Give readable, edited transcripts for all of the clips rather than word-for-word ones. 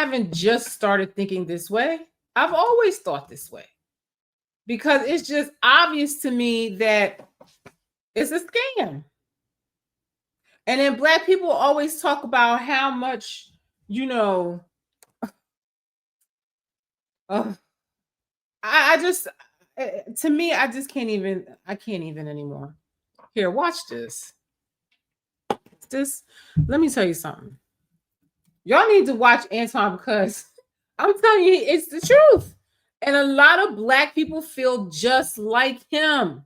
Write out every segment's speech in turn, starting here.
haven't just started thinking this way. I've always thought this way because it's just obvious to me that it's a scam. And then Black people always talk about how much, you know, I just, to me, I just can't even anymore. Here, watch this. Let me tell you something. Y'all need to watch Antoine because I'm telling you, it's the truth. And a lot of Black people feel just like him.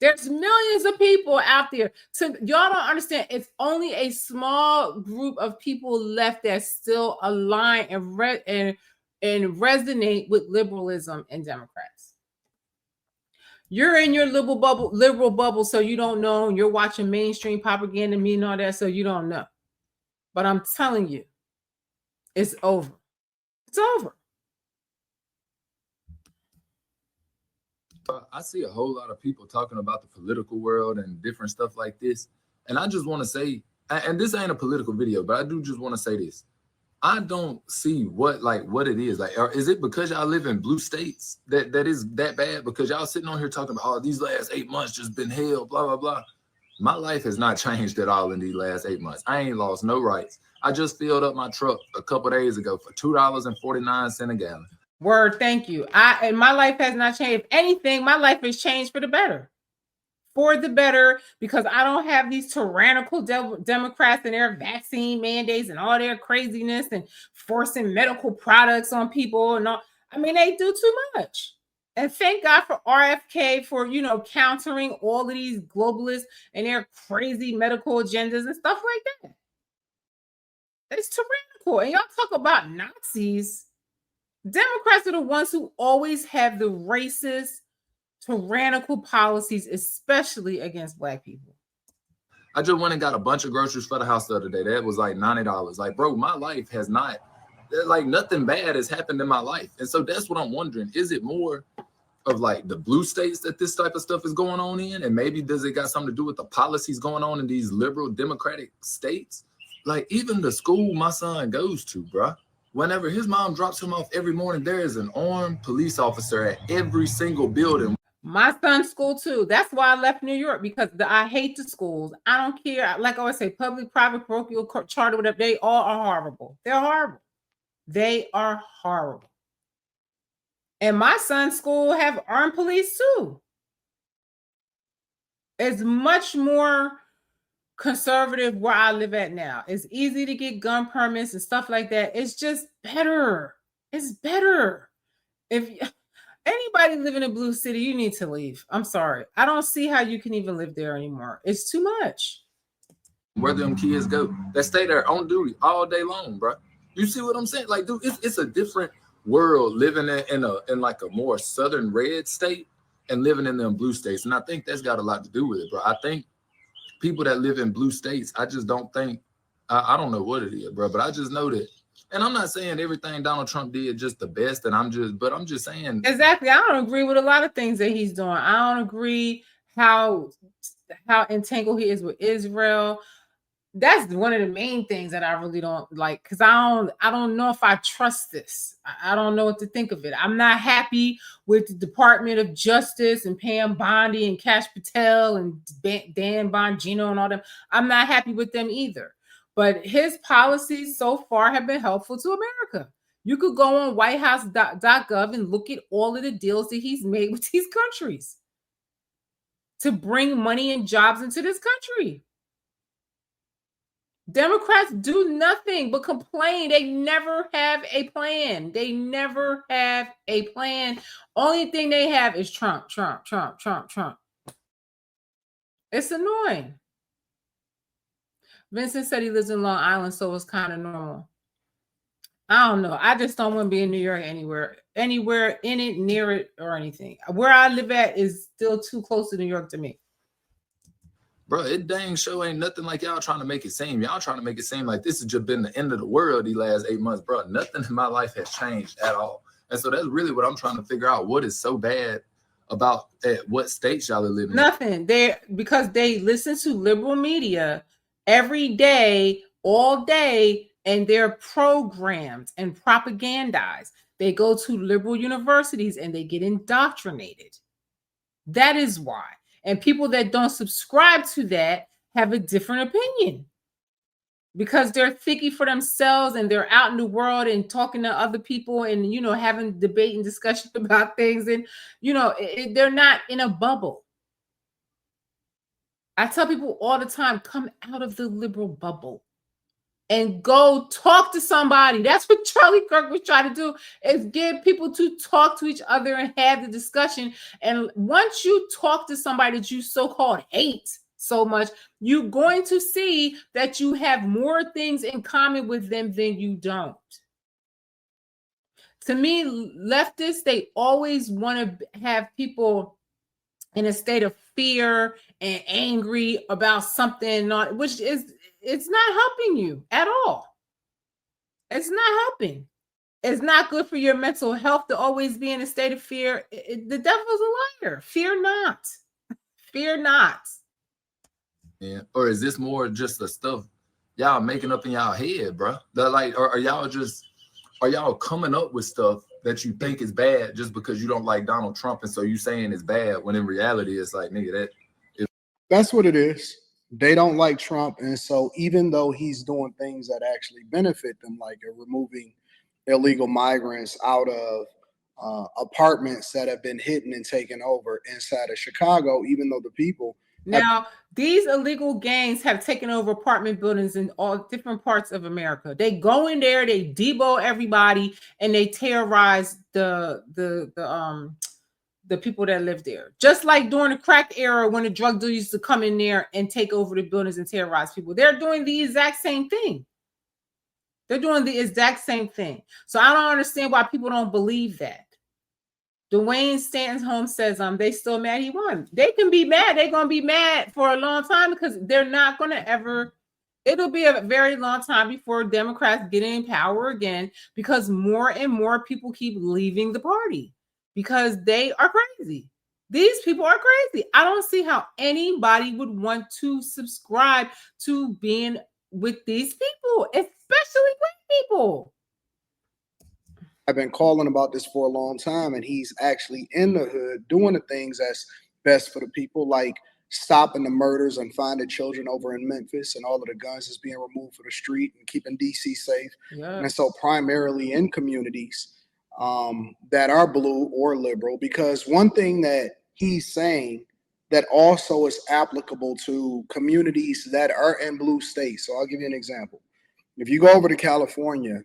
There's millions of people out there. So y'all don't understand. It's only a small group of people left that still align and resonate with liberalism and Democrats. You're in your liberal bubble, so you don't know. You're watching mainstream propaganda, me and all that, so you don't know. But I'm telling you, it's over. It's over. I see a whole lot of people talking about the political world and different stuff like this. And I just want to say, and this ain't a political video, but I do just want to say this. I don't see what it is. Like, is it because y'all live in blue states that is that bad? Because y'all sitting on here talking about, oh, these last 8 months just been hell, blah, blah, blah. My life has not changed at all in these last 8 months. I ain't lost no rights. I just filled up my truck a couple days ago for $2.49 a gallon. Word, thank you. And my life has not changed. If anything, my life has changed for the better. For the better, because I don't have these tyrannical Democrats and their vaccine mandates and all their craziness and forcing medical products on people and all. I mean, they do too much. And thank God for RFK for, countering all of these globalists and their crazy medical agendas and stuff like that. It's tyrannical. And y'all talk about Nazis. Democrats are the ones who always have the racist, tyrannical policies, especially against Black people. I just went and got a bunch of groceries for the house the other day. That was like $90. Like, bro, my life has not, like, nothing bad has happened in my life. And so that's what I'm wondering. Is it more of like the blue states that this type of stuff is going on in? And maybe does it got something to do with the policies going on in these liberal democratic states? Like, even the school my son goes to, bro. Whenever his mom drops him off every morning, there is an armed police officer at every single building. My son's school too. That's why I left New York, because I hate the schools. I don't care. Like I always say, public, private, parochial, charter, whatever, they all are horrible. They're horrible. They are horrible. And my son's school have armed police too. It's much more conservative where I live at now. It's easy to get gun permits and stuff like that. It's just better. It's better. If anybody live in a blue city, you need to leave. I'm sorry. I don't see how you can even live there anymore. It's too much. Where them kids go, they stay there on duty all day long, bro. You see what I'm saying? Like, dude, it's a different world living in like a more southern red state and living in them blue states. And I think that's got a lot to do with it, bro. I think people that live in blue states, I just don't think, I don't know what it is, bro, but I just know that. And I'm not saying everything Donald Trump did just the best, and I'm just saying. Exactly. I don't agree with a lot of things that he's doing. I don't agree how entangled he is with Israel. That's one of the main things that I really don't like, because I don't know if I trust this. I don't know what to think of it. I'm not happy with the Department of Justice and Pam Bondi and Kash Patel and Dan Bongino and all them. I'm not happy with them either. But his policies so far have been helpful to America. You could go on whitehouse.gov and look at all of the deals that he's made with these countries to bring money and jobs into this country. Democrats do nothing but complain. They never have a plan. They never have a plan. Only thing they have is Trump, Trump, Trump, Trump, Trump. It's annoying. Vincent said he lives in Long Island, so it's kind of normal. I don't know. I just don't want to be in New York anywhere in it, near it, or anything. Where I live at is still too close to New York to me. Bro, it dang sure ain't nothing like y'all trying to make it seem. Y'all trying to make it seem like this has just been the end of the world these last 8 months, bro. Nothing in my life has changed at all. And so that's really what I'm trying to figure out. What is so bad about what states y'all are living in? Nothing. Because they listen to liberal media every day, all day, and they're programmed and propagandized. They go to liberal universities and they get indoctrinated. That is why. And people that don't subscribe to that have a different opinion because they're thinking for themselves and they're out in the world and talking to other people and, you know, having debate and discussion about things. And, you know, they're not in a bubble. I tell people all the time, come out of the liberal bubble and go talk to somebody. That's what Charlie Kirk was trying to do, is get people to talk to each other and have the discussion. And once you talk to somebody that you so-called hate so much, you're going to see that you have more things in common with them than you don't. To me, leftists, they always want to have people in a state of fear and angry about something, which is, it's not helping you at all. It's not helping. It's not good for your mental health to always be in a state of fear. The devil's a liar. Fear not. Fear not. Yeah. Or is this more just the stuff y'all making up in y'all head, bro? That like, or are y'all coming up with stuff that you think is bad just because you don't like Donald Trump, and so you saying it's bad when in reality it's like, nigga, that's what it is. They don't like Trump, and so even though he's doing things that actually benefit them, like removing illegal migrants out of apartments that have been hidden and taken over inside of Chicago, even though the people now, these illegal gangs have taken over apartment buildings in all different parts of America. They go in there, they debo everybody, and they terrorize the people that live there. Just like during the crack era when the drug dealers used to come in there and take over the buildings and terrorize people. They're doing the exact same thing. They're doing the exact same thing. So I don't understand why people don't believe that. Dwayne Stanton says they still mad he won. They can be mad. They're going to be mad for a long time because they're not going to ever, it'll be a very long time before Democrats get in power again, because more and more people keep leaving the party because they are crazy. These people are crazy. I don't see how anybody would want to subscribe to being with these people, especially white people. I've been calling about this for a long time, and he's actually in the hood doing the things that's best for the people, like stopping the murders and finding children over in Memphis, and all of the guns is being removed from the street and keeping DC safe. Yeah. And so primarily in communities that are blue or liberal, because one thing that he's saying that also is applicable to communities that are in blue states. So I'll give you an example. If you go over to California,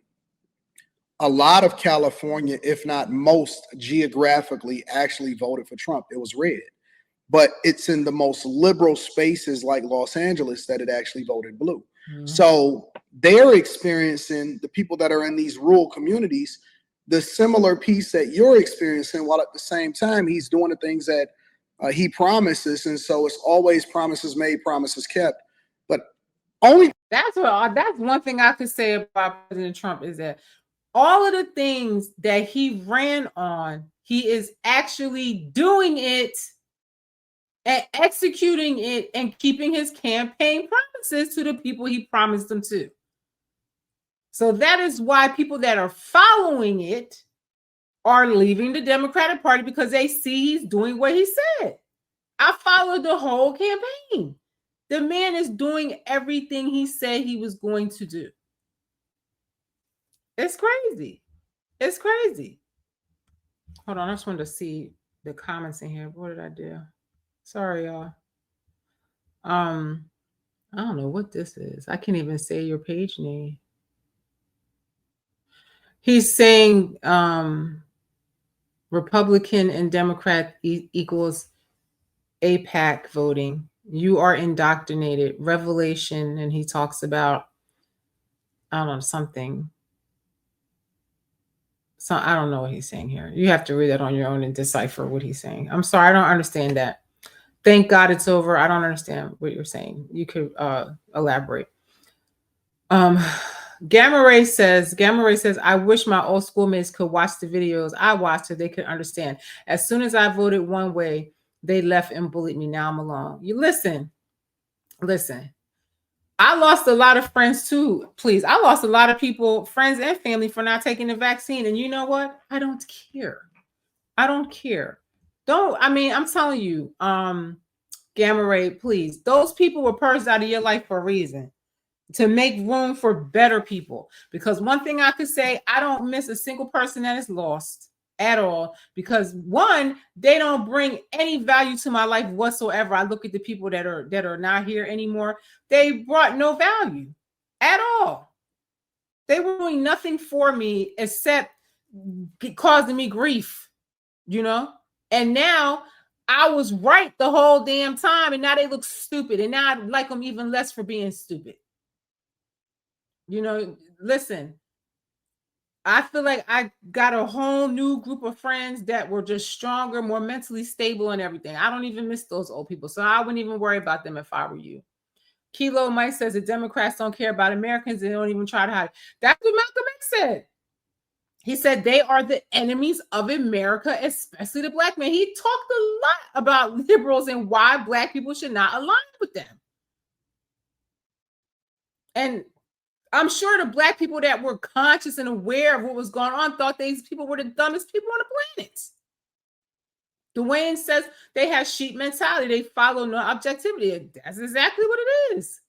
a lot of California, if not most geographically, actually voted for Trump. It was red. But it's in the most liberal spaces like Los Angeles that it actually voted blue. Mm-hmm. So they're experiencing, the people that are in these rural communities, the similar piece that you're experiencing, while at the same time he's doing the things that he promises. And so it's always promises made, promises kept. But only that's one thing I could say about President Trump is that all of the things that he ran on, he is actually doing it and executing it and keeping his campaign promises to the people he promised them to. So that is why people that are following it are leaving the Democratic Party, because they see he's doing what he said. I followed the whole campaign. The man is doing everything he said he was going to do. It's crazy. It's crazy. Hold on, I just wanted to see the comments in here. What did I do? Sorry, y'all. I don't know what this is. I can't even say your page name. He's saying Republican and Democrat equals APAC voting. You are indoctrinated. Revelation, and he talks about, I don't know, something. So I don't know what he's saying here. You have to read that on your own and decipher what he's saying. I'm sorry, I don't understand that. Thank God it's over. I don't understand what you're saying. You could elaborate. Gamma Ray says, I wish my old schoolmates could watch the videos I watched so they could understand. As soon as I voted one way, they left and bullied me. Now I'm alone. You listen. I lost a lot of friends too. Please, I lost a lot of people, friends and family, for not taking the vaccine. And you know what? I don't care. I don't care. I mean, I'm telling you, Gamma Ray, please. Those people were purged out of your life for a reason, to make room for better people. Because one thing I could say, I don't miss a single person that is lost at all. Because one, they don't bring any value to my life whatsoever. I look at the people that are not here anymore. They brought no value at all. They were doing nothing for me except causing me grief, you know? And now I was right the whole damn time, and now they look stupid. And now I like them even less for being stupid. You know, listen, I feel like I got a whole new group of friends that were just stronger, more mentally stable and everything. I don't even miss those old people. So I wouldn't even worry about them if I were you. Kilo Mike says the Democrats don't care about Americans. They don't even try to hide. That's what Malcolm X said. He said they are the enemies of America, especially the black man. He talked a lot about liberals and why black people should not align with them. And I'm sure the black people that were conscious and aware of what was going on thought these people were the dumbest people on the planet. Dwayne says they have sheep mentality. They follow no objectivity. That's exactly what it is.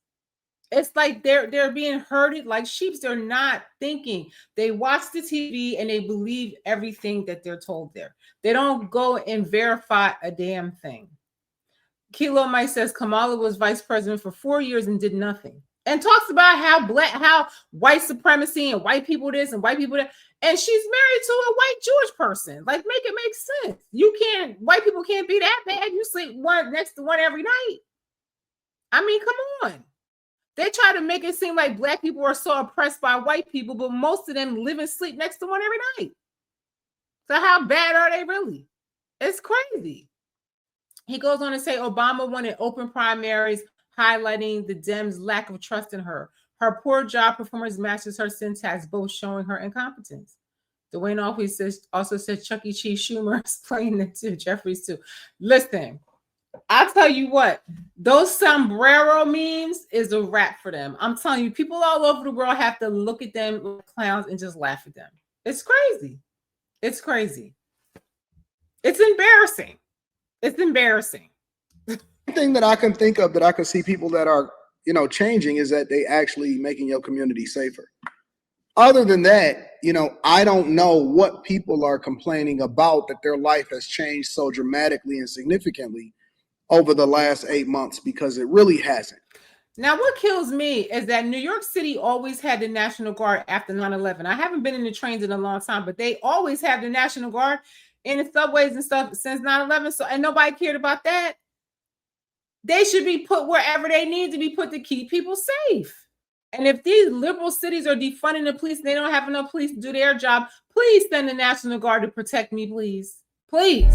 It's like they're being herded like sheep. They're not thinking. They watch the TV and they believe everything that they're told there. They don't go and verify a damn thing. Kilo Mike says Kamala was vice president for 4 years and did nothing. And talks about how white supremacy and white people this and white people that. And she's married to a white Jewish person. Like, make it make sense. White people can't be that bad. You sleep one next to one every night. I mean, come on. They try to make it seem like black people are so oppressed by white people, but most of them live and sleep next to one every night. So how bad are they really? It's crazy. He goes on to say Obama won in open primaries, highlighting the Dems' lack of trust in her. Her poor job performance matches her syntax, both showing her incompetence. Dwayne also says Chuck E. Cheese Schumer is playing it too, Jeffries too. Listen, I'll tell you what, those sombrero memes is a wrap for them. I'm telling you, people all over the world have to look at them like clowns and just laugh at them. It's crazy. It's crazy. It's embarrassing. It's embarrassing. The thing that I can think of that I can see people that are, changing is that they actually making your community safer. Other than that, I don't know what people are complaining about that their life has changed so dramatically and significantly over the last 8 months, because it really hasn't. Now, what kills me is that New York City always had the National Guard after 9/11. I haven't been in the trains in a long time, but they always have the National Guard in the subways and stuff since 9/11. So, and nobody cared about that. They should be put wherever they need to be put to keep people safe. And if these liberal cities are defunding the police and they don't have enough police to do their job, please send the National Guard to protect me, please. Please.